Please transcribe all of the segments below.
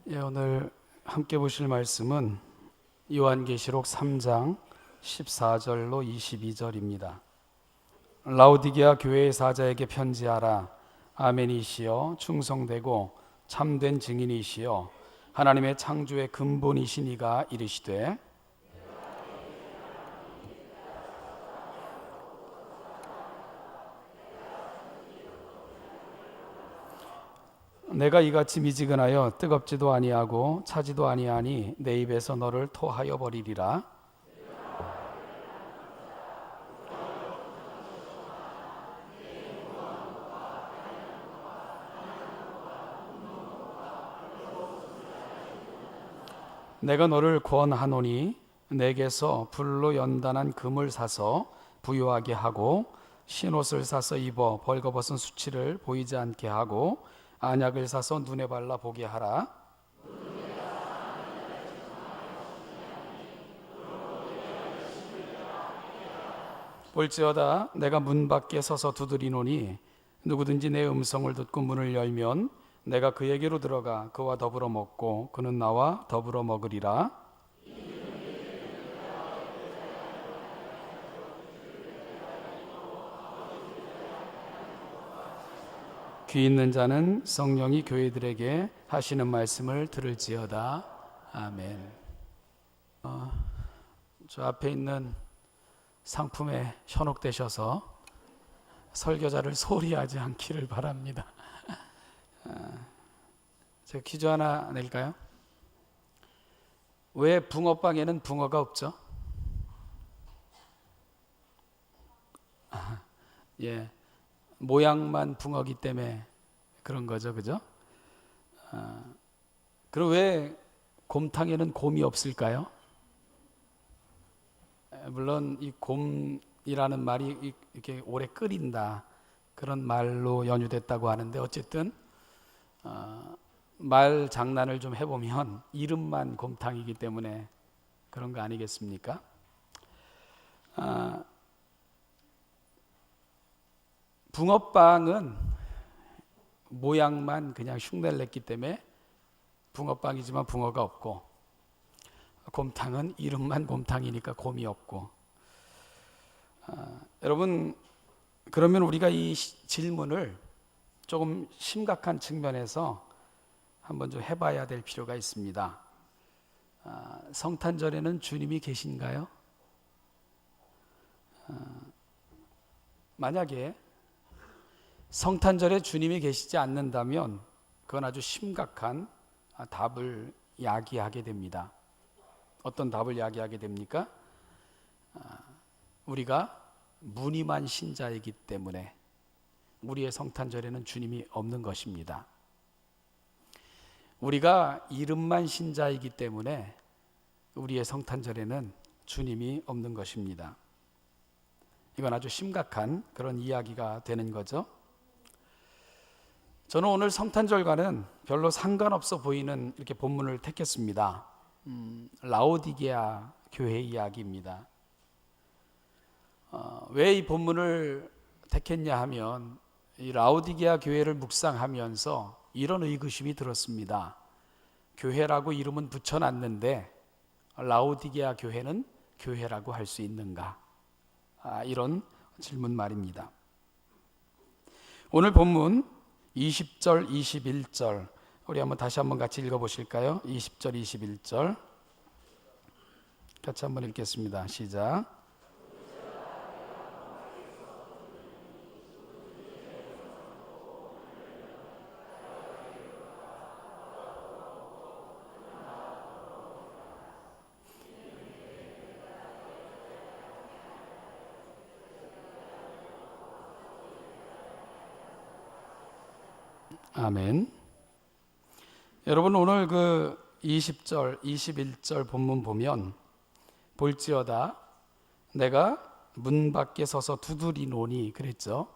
오늘 함께 보실 말씀은 요한계시록 3장 14절로 22절입니다. 라오디게아 교회의 사자에게 편지하라. 아멘이시여 충성되고 참된 증인이시여 하나님의 창조의 근본이신 이가 이르시되 내가 이같이 미지근하여 뜨겁지도 아니하고 차지도 아니하니 내 입에서 너를 토하여 버리리라. 내가 너를 권하노니 내게서 불로 연단한 금을 사서 부유하게 하고 신옷을 사서 입어 벌거벗은 수치를 보이지 않게 하고 안약을 사서 눈에 발라 보게 하라. 볼지어다 내가 문 밖에 서서 두드리노니 누구든지 내 음성을 듣고 문을 열면 내가 그에게로 들어가 그와 더불어 먹고 그는 나와 더불어 먹으리라. 귀 있는 자는 성령이 교회들에게 하시는 말씀을 들을지어다. 아멘. 저 앞에 있는 상품에 현혹되셔서 설교자를 소홀히 하지 않기를 바랍니다. 제가 퀴즈 하나 낼까요? 왜 붕어빵에는 붕어가 없죠? 예, 모양만 붕어기 때문에 그런 거죠, 그죠? 그럼 왜 곰탕에는 곰이 없을까요? 물론 이 곰이라는 말이 이렇게 오래 끓인다 그런 말로 연유됐다고 하는데 어쨌든 말 장난을 좀 해보면 이름만 곰탕이기 때문에 그런 거 아니겠습니까? 붕어빵은 모양만 그냥 흉내를 냈기 때문에 붕어빵이지만 붕어가 없고, 곰탕은 이름만 곰탕이니까 곰이 없고. 여러분, 그러면 우리가 이 질문을 조금 심각한 측면에서 한번 좀 해봐야 될 필요가 있습니다. 성탄절에는 주님이 계신가요? 만약에 성탄절에 주님이 계시지 않는다면 그건 아주 심각한 답을 야기하게 됩니다. 어떤 답을 야기하게 됩니까? 우리가 무늬만 신자이기 때문에 우리의 성탄절에는 주님이 없는 것입니다. 우리가 이름만 신자이기 때문에 우리의 성탄절에는 주님이 없는 것입니다. 이건 아주 심각한 그런 이야기가 되는 거죠. 저는 오늘 성탄절과는 별로 상관없어 보이는 이렇게 본문을 택했습니다. 라오디게아 교회 이야기입니다. 왜 이 본문을 택했냐 하면 이 라오디게아 교회를 묵상하면서 이런 의구심이 들었습니다. 교회라고 이름은 붙여놨는데 라오디게아 교회는 교회라고 할 수 있는가? 이런 질문 말입니다. 오늘 본문 20절, 21절 우리 다시 한번 같이 읽어보실까요? 20절, 21절 같이 한번 읽겠습니다. 시작. 아멘. 여러분 오늘 그 20절, 21절 본문 보면 볼지어다 내가 문 밖에 서서 두드리노니 그랬죠.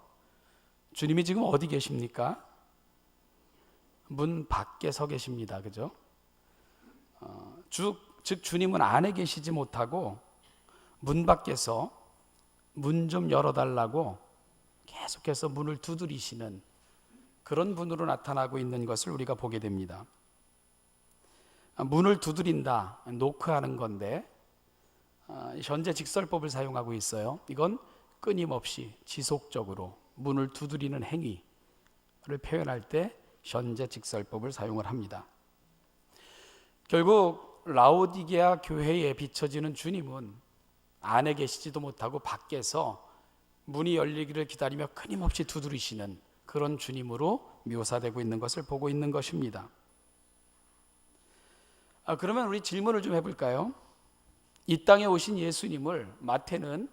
주님이 지금 어디 계십니까? 문 밖에 서 계십니다. 그죠? 즉 주님은 안에 계시지 못하고 문 밖에서 문 좀 열어달라고 계속해서 문을 두드리시는 그런 분으로 나타나고 있는 것을 우리가 보게 됩니다. 문을 두드린다, 노크하는 건데 현재 직설법을 사용하고 있어요. 이건 끊임없이 지속적으로 문을 두드리는 행위를 표현할 때 현재 직설법을 사용을 합니다. 결국 라오디게아 교회에 비춰지는 주님은 안에 계시지도 못하고 밖에서 문이 열리기를 기다리며 끊임없이 두드리시는 그런 주님으로 묘사되고 있는 것을 보고 있는 것입니다. 그러면 우리 질문을 좀 해볼까요? 이 땅에 오신 예수님을 마태는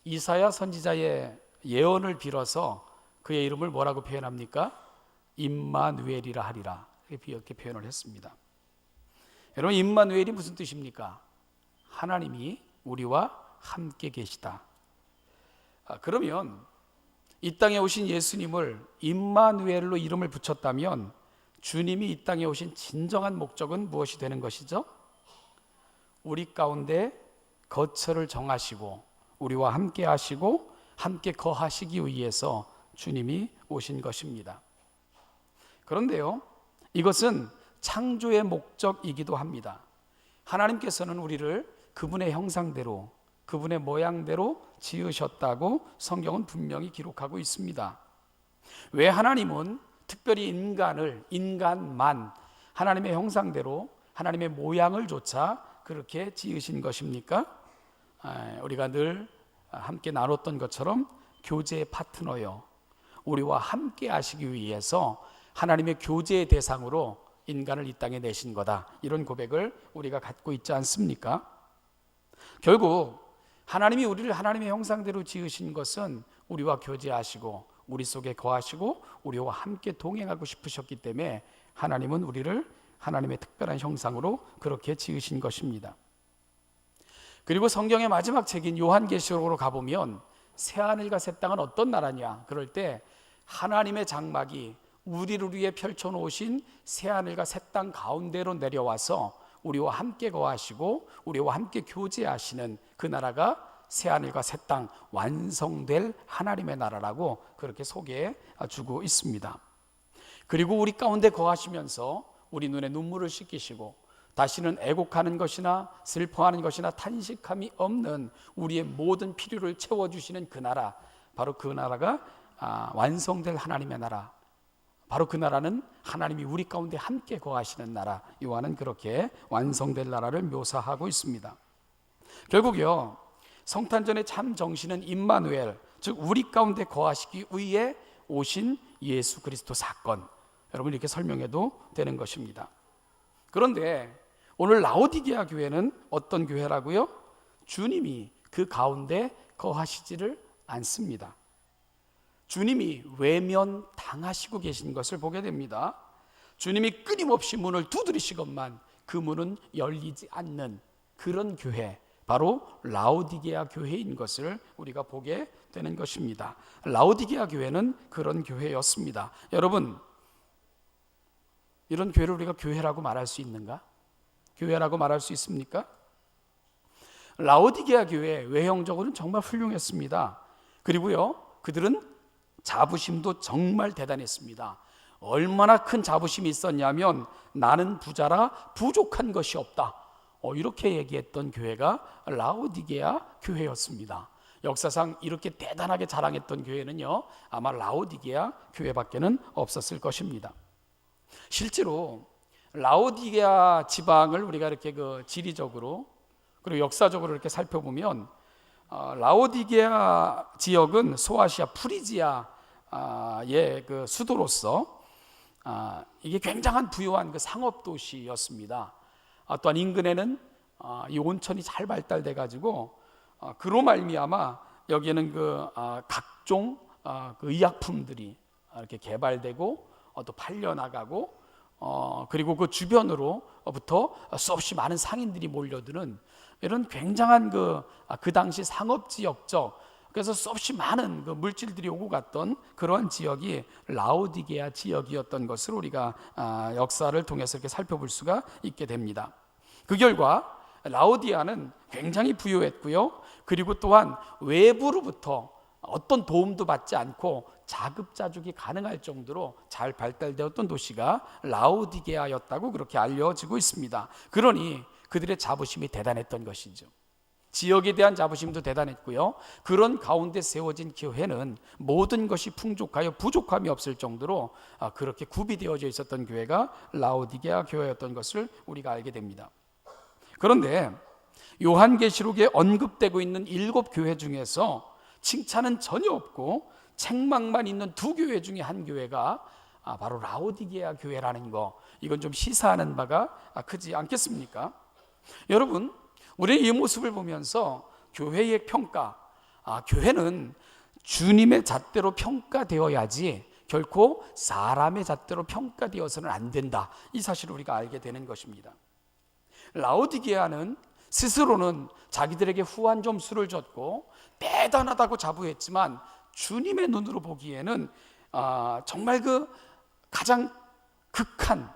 이사야 선지자의 예언을 빌어서 그의 이름을 뭐라고 표현합니까? 임마누엘이라 하리라, 이렇게 표현을 했습니다. 여러분, 임마누엘이 무슨 뜻입니까? 하나님이 우리와 함께 계시다. 그러면 이 땅에 오신 예수님을 임마누엘로 이름을 붙였다면 주님이 이 땅에 오신 진정한 목적은 무엇이 되는 것이죠? 우리 가운데 거처를 정하시고 우리와 함께 하시고 함께 거하시기 위해서 주님이 오신 것입니다. 그런데요, 이것은 창조의 목적이기도 합니다. 하나님께서는 우리를 그분의 형상대로, 그분의 모양대로 지으셨다고 성경은 분명히 기록하고 있습니다. 왜 하나님은 특별히 인간만 하나님의 형상대로 하나님의 모양을 조차 그렇게 지으신 것입니까? 우리가 늘 함께 나눴던 것처럼 교제의 파트너요, 우리와 함께 하시기 위해서 하나님의 교제의 대상으로 인간을 이 땅에 내신 거다, 이런 고백을 우리가 갖고 있지 않습니까? 결국 하나님이 우리를 하나님의 형상대로 지으신 것은 우리와 교제하시고 우리 속에 거하시고 우리와 함께 동행하고 싶으셨기 때문에 하나님은 우리를 하나님의 특별한 형상으로 그렇게 지으신 것입니다. 그리고 성경의 마지막 책인 요한계시록으로 가보면 새하늘과 새 땅은 어떤 나라냐, 그럴 때 하나님의 장막이 우리를 위해 펼쳐놓으신 새하늘과 새 땅 가운데로 내려와서 우리와 함께 거하시고 우리와 함께 교제하시는 그 나라가 새하늘과 새 땅 완성될 하나님의 나라라고 그렇게 소개해 주고 있습니다. 그리고 우리 가운데 거하시면서 우리 눈에 눈물을 씻기시고 다시는 애곡하는 것이나 슬퍼하는 것이나 탄식함이 없는 우리의 모든 필요를 채워주시는 그 나라, 바로 그 나라가 완성될 하나님의 나라, 바로 그 나라는 하나님이 우리 가운데 함께 거하시는 나라, 요한은 그렇게 완성될 나라를 묘사하고 있습니다. 결국요, 성탄절의 참 정신은 임마누엘, 즉 우리 가운데 거하시기 위해 오신 예수 그리스도 사건, 여러분 이렇게 설명해도 되는 것입니다. 그런데 오늘 라오디게아 교회는 어떤 교회라고요? 주님이 그 가운데 거하시지를 않습니다. 주님이 외면당하시고 계신 것을 보게 됩니다. 주님이 끊임없이 문을 두드리시건만 그 문은 열리지 않는 그런 교회, 바로 라오디게아 교회인 것을 우리가 보게 되는 것입니다. 라오디게아 교회는 그런 교회였습니다. 여러분, 이런 교회를 우리가 교회라고 말할 수 있는가? 교회라고 말할 수 있습니까? 라오디게아 교회 외형적으로는 정말 훌륭했습니다. 그리고요, 그들은 자부심도 정말 대단했습니다. 얼마나 큰 자부심이 있었냐면 나는 부자라 부족한 것이 없다, 이렇게 얘기했던 교회가 라오디게아 교회였습니다. 역사상 이렇게 대단하게 자랑했던 교회는요, 아마 라오디게아 교회밖에는 없었을 것입니다. 실제로 라오디게아 지방을 우리가 이렇게 지리적으로 그리고 역사적으로 이렇게 살펴보면 라오디게아 지역은 소아시아 프리지아의 그 수도로서 이게 굉장한 부유한 그 상업 도시였습니다. 또한 인근에는 이 온천이 잘 발달돼 가지고 그로 말미암아 여기에는 각종 그 의약품들이 이렇게 개발되고 또 팔려 나가고 그리고 그 주변으로부터 수없이 많은 상인들이 몰려드는 이런 굉장한 그 당시 상업지역적, 그래서 수없이 많은 그 물질들이 오고 갔던 그러한 지역이 라오디게아 지역이었던 것을 우리가 역사를 통해서 이렇게 살펴볼 수가 있게 됩니다. 그 결과 라오디아는 굉장히 부유했고요, 그리고 또한 외부로부터 어떤 도움도 받지 않고 자급자족이 가능할 정도로 잘 발달되었던 도시가 라오디게아였다고 그렇게 알려지고 있습니다. 그러니 그들의 자부심이 대단했던 것이죠. 지역에 대한 자부심도 대단했고요. 그런 가운데 세워진 교회는 모든 것이 풍족하여 부족함이 없을 정도로 그렇게 구비되어져 있었던 교회가 라오디게아 교회였던 것을 우리가 알게 됩니다. 그런데 요한계시록에 언급되고 있는 7교회 중에서 칭찬은 전혀 없고 책망만 있는 2교회 중에 한 교회가 바로 라오디게아 교회라는 거, 이건 좀 시사하는 바가 크지 않겠습니까? 여러분, 우리는 이 모습을 보면서 교회의 평가, 교회는 주님의 잣대로 평가되어야지 결코 사람의 잣대로 평가되어서는 안 된다, 이 사실을 우리가 알게 되는 것입니다. 라오디게아는 스스로는 자기들에게 후한 점수를 줬고 대단하다고 자부했지만 주님의 눈으로 보기에는 정말 그 가장 극한,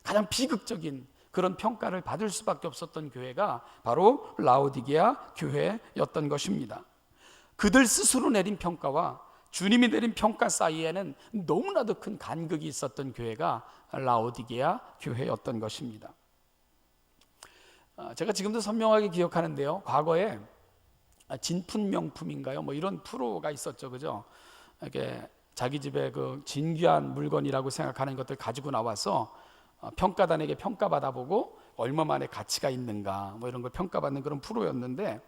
가장 비극적인 그런 평가를 받을 수밖에 없었던 교회가 바로 라오디게아 교회였던 것입니다. 그들 스스로 내린 평가와 주님이 내린 평가 사이에는 너무나도 큰 간극이 있었던 교회가 라오디게아 교회였던 것입니다. 제가 지금도 선명하게 기억하는데요, 과거에 진품명품인가요? 뭐 이런 프로가 있었죠, 그죠? 이렇게 자기 집에 그 진귀한 물건이라고 생각하는 것들 가지고 나와서 평가단에게 평가받아보고 얼마만의 가치가 있는가, 뭐 이런 걸 평가받는 그런 프로였는데,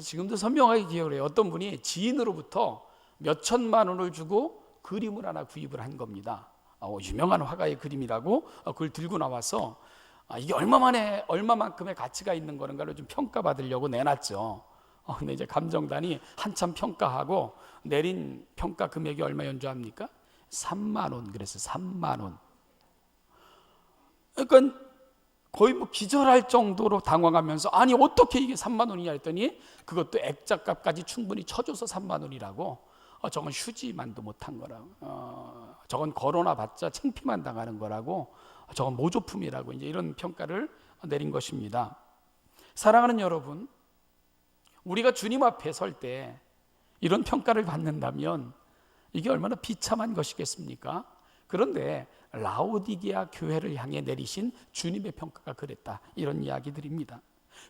지금도 선명하게 기억을 해요. 어떤 분이 지인으로부터 몇 천만 원을 주고 그림을 하나 구입을 한 겁니다. 유명한 화가의 그림이라고 그걸 들고 나와서 이게 얼마만큼의 가치가 있는 거는가를 좀 평가받으려고 내놨죠. 근데 이제 감정단이 한참 평가하고 내린 평가 금액이 얼마인 줄 압니까? 3만 원. 그래서 3만 원. 그러니까 거의 뭐 기절할 정도로 당황하면서, 아니 어떻게 이게 3만 원이냐 했더니 그것도 액자값까지 충분히 쳐줘서 3만 원이라고. 저건 휴지만도 못한 거라고. 저건 거로나 봤자 창피만 당하는 거라고. 저건 모조품이라고, 이제 이런 평가를 내린 것입니다. 사랑하는 여러분, 우리가 주님 앞에 설 때 이런 평가를 받는다면 이게 얼마나 비참한 것이겠습니까? 그런데 라오디게아 교회를 향해 내리신 주님의 평가가 그랬다, 이런 이야기들입니다.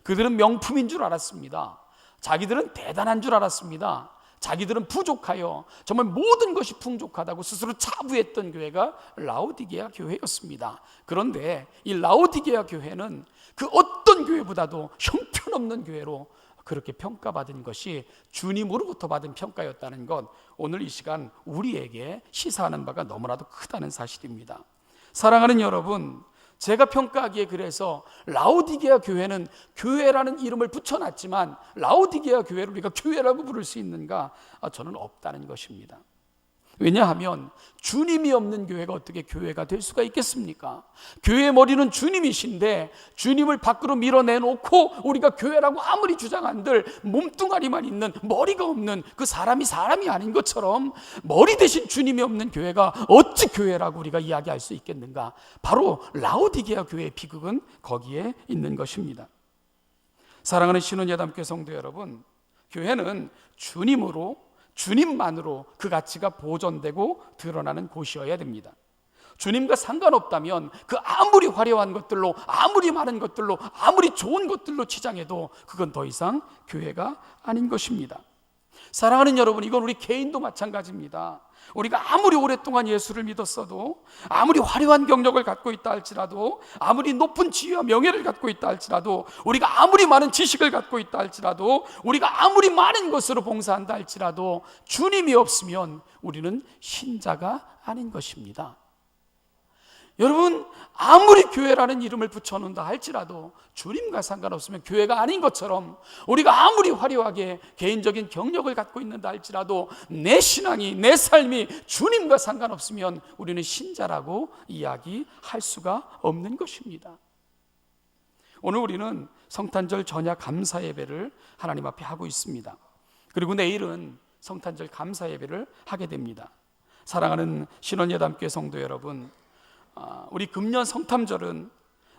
그들은 명품인 줄 알았습니다. 자기들은 대단한 줄 알았습니다. 자기들은 부족하여 정말 모든 것이 풍족하다고 스스로 자부했던 교회가 라오디게아 교회였습니다. 그런데 이 라오디게아 교회는 그 어떤 교회보다도 형편없는 교회로 그렇게 평가받은 것이 주님으로부터 받은 평가였다는 것, 오늘 이 시간 우리에게 시사하는 바가 너무나도 크다는 사실입니다. 사랑하는 여러분, 제가 평가하기에 그래서 라오디게아 교회는 교회라는 이름을 붙여놨지만 라오디게아 교회를 우리가 교회라고 부를 수 있는가? 저는 없다는 것입니다. 왜냐하면 주님이 없는 교회가 어떻게 교회가 될 수가 있겠습니까? 교회의 머리는 주님이신데 주님을 밖으로 밀어내놓고 우리가 교회라고 아무리 주장한들 몸뚱아리만 있는, 머리가 없는 그 사람이 아닌 것처럼 머리 대신 주님이 없는 교회가 어찌 교회라고 우리가 이야기할 수 있겠는가? 바로 라오디게아 교회의 비극은 거기에 있는 것입니다. 사랑하는 신혼예담교회 성도 여러분, 교회는 주님만으로 그 가치가 보존되고 드러나는 곳이어야 됩니다. 주님과 상관없다면 그 아무리 화려한 것들로, 아무리 많은 것들로, 아무리 좋은 것들로 치장해도 그건 더 이상 교회가 아닌 것입니다. 사랑하는 여러분, 이건 우리 개인도 마찬가지입니다. 우리가 아무리 오랫동안 예수를 믿었어도, 아무리 화려한 경력을 갖고 있다 할지라도, 아무리 높은 지위와 명예를 갖고 있다 할지라도, 우리가 아무리 많은 지식을 갖고 있다 할지라도, 우리가 아무리 많은 것으로 봉사한다 할지라도 주님이 없으면 우리는 신자가 아닌 것입니다. 여러분, 아무리 교회라는 이름을 붙여놓는다 할지라도 주님과 상관없으면 교회가 아닌 것처럼, 우리가 아무리 화려하게 개인적인 경력을 갖고 있는다 할지라도 내 신앙이, 내 삶이 주님과 상관없으면 우리는 신자라고 이야기할 수가 없는 것입니다. 오늘 우리는 성탄절 전야 감사 예배를 하나님 앞에 하고 있습니다. 그리고 내일은 성탄절 감사 예배를 하게 됩니다. 사랑하는 신혼예담교회 성도 여러분, 우리 금년 성탄절은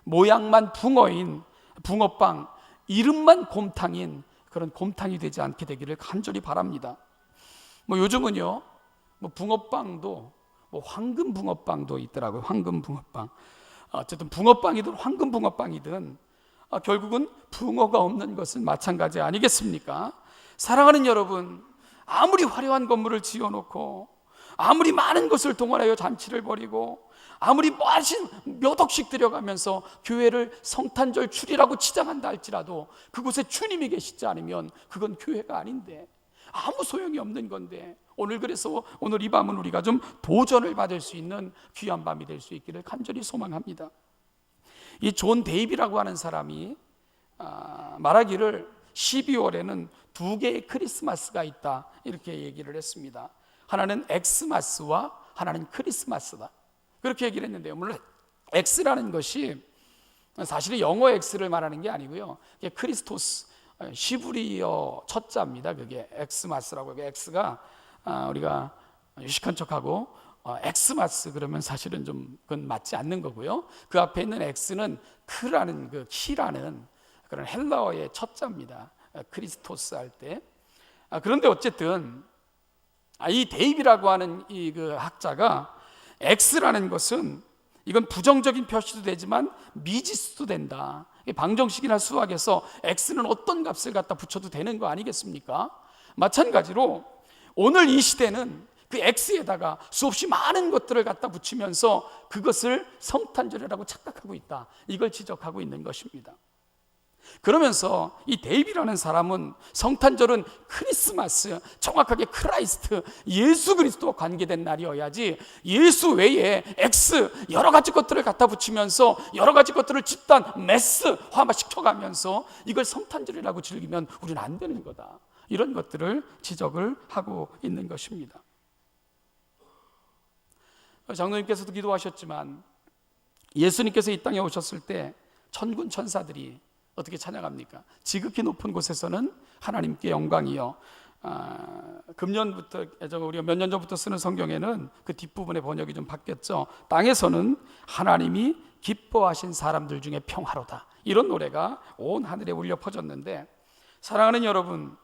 모양만 붕어인 붕어빵, 이름만 곰탕인 그런 곰탕이 되지 않게 되기를 간절히 바랍니다. 뭐 요즘은요, 뭐 붕어빵도 뭐 황금 붕어빵도 있더라고요. 황금 붕어빵. 어쨌든 붕어빵이든 황금 붕어빵이든 결국은 붕어가 없는 것은 마찬가지 아니겠습니까? 사랑하는 여러분, 아무리 화려한 건물을 지어놓고 아무리 많은 것을 동원하여 잔치를 벌이고 아무리 몇 억씩 들여가면서 교회를 성탄절 주리라고 치장한다 할지라도 그곳에 주님이 계시지 않으면 그건 교회가 아닌데, 아무 소용이 없는 건데, 그래서 오늘 이 밤은 우리가 좀 도전을 받을 수 있는 귀한 밤이 될 수 있기를 간절히 소망합니다. 이 존 데이비라고 하는 사람이 말하기를 12월에는 두 개의 크리스마스가 있다, 이렇게 얘기를 했습니다. 하나는 엑스마스와 하나는 크리스마스다, 그렇게 얘기를 했는데요. 물론 X라는 것이 사실은 영어 X를 말하는 게 아니고요, 크리스토스, 시브리어 첫자입니다. 그게 엑스마스라고. X가 우리가 유식한 척하고 엑스마스 그러면 사실은 좀 그건 맞지 않는 거고요. 그 앞에 있는 X는 크라는, 그 키라는 그런 헬라어의 첫자입니다. 크리스토스 할 때. 그런데 어쨌든 이 데이비라고 하는 이 그 학자가 X라는 것은 이건 부정적인 표시도 되지만 미지수도 된다. 방정식이나 수학에서 X는 어떤 값을 갖다 붙여도 되는 거 아니겠습니까? 마찬가지로 오늘 이 시대는 그 X에다가 수없이 많은 것들을 갖다 붙이면서 그것을 성탄절이라고 착각하고 있다, 이걸 지적하고 있는 것입니다. 그러면서 이 데이비라는 사람은 성탄절은 크리스마스, 정확하게 크라이스트, 예수 그리스도와 관계된 날이어야지 예수 외에 X, 여러 가지 것들을 갖다 붙이면서 여러 가지 것들을 집단 매스화만 시켜가면서 이걸 성탄절이라고 즐기면 우리는 안 되는 거다, 이런 것들을 지적을 하고 있는 것입니다. 장로님께서도 기도하셨지만 예수님께서 이 땅에 오셨을 때 천군 천사들이 어떻게 찬양합니까? 지극히 높은 곳에서는 하나님께 영광이요. 금년부터, 우리가 몇 년 전부터 쓰는 성경에는 그 뒷부분의 번역이 좀 바뀌었죠. 땅에서는 하나님이 기뻐하신 사람들 중에 평화로다, 이런 노래가 온 하늘에 울려 퍼졌는데, 사랑하는 여러분,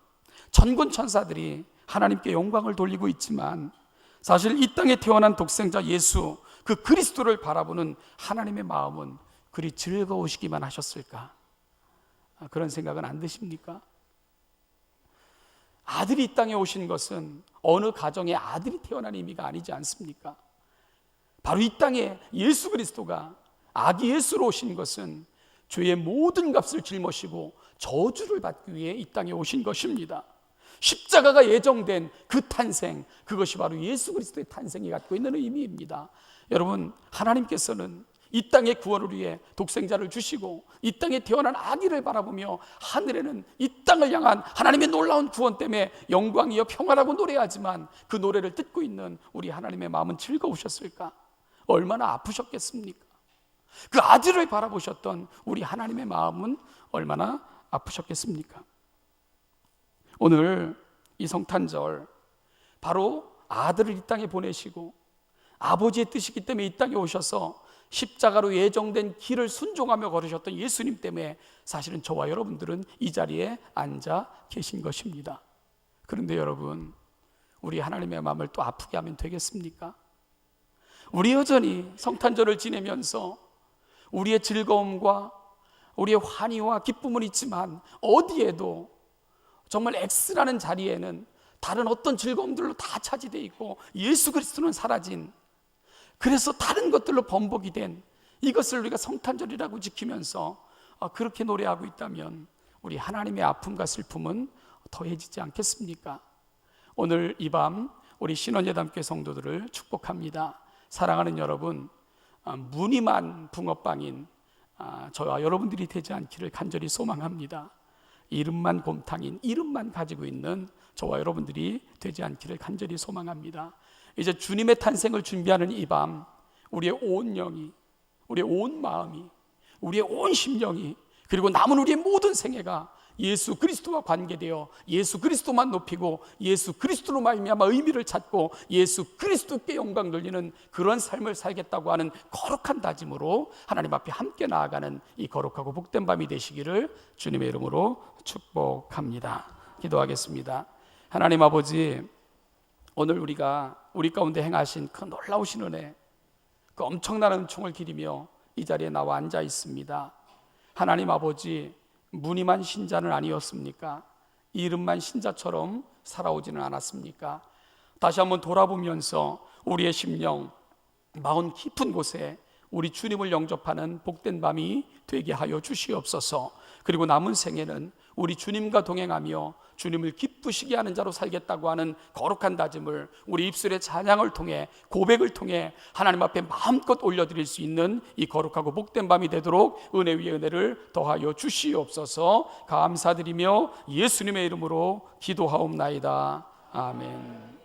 천군 천사들이 하나님께 영광을 돌리고 있지만 사실 이 땅에 태어난 독생자 예수, 그 그리스도를 바라보는 하나님의 마음은 그리 즐거우시기만 하셨을까? 그런 생각은 안 드십니까? 아들이 이 땅에 오신 것은 어느 가정에 아들이 태어난 의미가 아니지 않습니까? 바로 이 땅에 예수 그리스도가 아기 예수로 오신 것은 죄의 모든 값을 짊어지고 저주를 받기 위해 이 땅에 오신 것입니다. 십자가가 예정된 그 탄생, 그것이 바로 예수 그리스도의 탄생이 갖고 있는 의미입니다. 여러분, 하나님께서는 이 땅의 구원을 위해 독생자를 주시고 이 땅에 태어난 아기를 바라보며 하늘에는 이 땅을 향한 하나님의 놀라운 구원 때문에 영광이여 평화라고 노래하지만 그 노래를 듣고 있는 우리 하나님의 마음은 즐거우셨을까? 얼마나 아프셨겠습니까? 그 아들을 바라보셨던 우리 하나님의 마음은 얼마나 아프셨겠습니까? 오늘 이 성탄절, 바로 아들을 이 땅에 보내시고 아버지의 뜻이기 때문에 이 땅에 오셔서 십자가로 예정된 길을 순종하며 걸으셨던 예수님 때문에 사실은 저와 여러분들은 이 자리에 앉아 계신 것입니다. 그런데 여러분, 우리 하나님의 마음을 또 아프게 하면 되겠습니까? 우리 여전히 성탄절을 지내면서 우리의 즐거움과 우리의 환희와 기쁨은 있지만 어디에도 정말 X라는 자리에는 다른 어떤 즐거움들로 다 차지되어 있고 예수 그리스도는 사라진, 그래서 다른 것들로 번복이 된 이것을 우리가 성탄절이라고 지키면서 그렇게 노래하고 있다면 우리 하나님의 아픔과 슬픔은 더해지지 않겠습니까? 오늘 이 밤 우리 신원예담교회 성도들을 축복합니다. 사랑하는 여러분, 무늬만 붕어빵인 저와 여러분들이 되지 않기를 간절히 소망합니다. 이름만 곰탕인, 이름만 가지고 있는 저와 여러분들이 되지 않기를 간절히 소망합니다. 이제 주님의 탄생을 준비하는 이 밤, 우리의 온 영이, 우리의 온 마음이, 우리의 온 심령이, 그리고 남은 우리의 모든 생애가 예수 그리스도와 관계되어 예수 그리스도만 높이고 예수 그리스도로 말미암아 의미를 찾고 예수 그리스도께 영광 돌리는 그런 삶을 살겠다고 하는 거룩한 다짐으로 하나님 앞에 함께 나아가는 이 거룩하고 복된 밤이 되시기를 주님의 이름으로 축복합니다. 기도하겠습니다. 하나님 아버지, 오늘 우리 가운데 행하신 그 놀라우신 은혜, 그 엄청난 은총을 기리며 이 자리에 나와 앉아 있습니다. 하나님 아버지, 무늬만 신자는 아니었습니까? 이름만 신자처럼 살아오지는 않았습니까? 다시 한번 돌아보면서 우리의 심령 마음 깊은 곳에 우리 주님을 영접하는 복된 밤이 되게 하여 주시옵소서. 그리고 남은 생에는 우리 주님과 동행하며 주님을 기쁘시게 하는 자로 살겠다고 하는 거룩한 다짐을 우리 입술의 찬양을 통해, 고백을 통해 하나님 앞에 마음껏 올려드릴 수 있는 이 거룩하고 복된 밤이 되도록 은혜 위에 은혜를 더하여 주시옵소서. 감사드리며 예수님의 이름으로 기도하옵나이다. 아멘.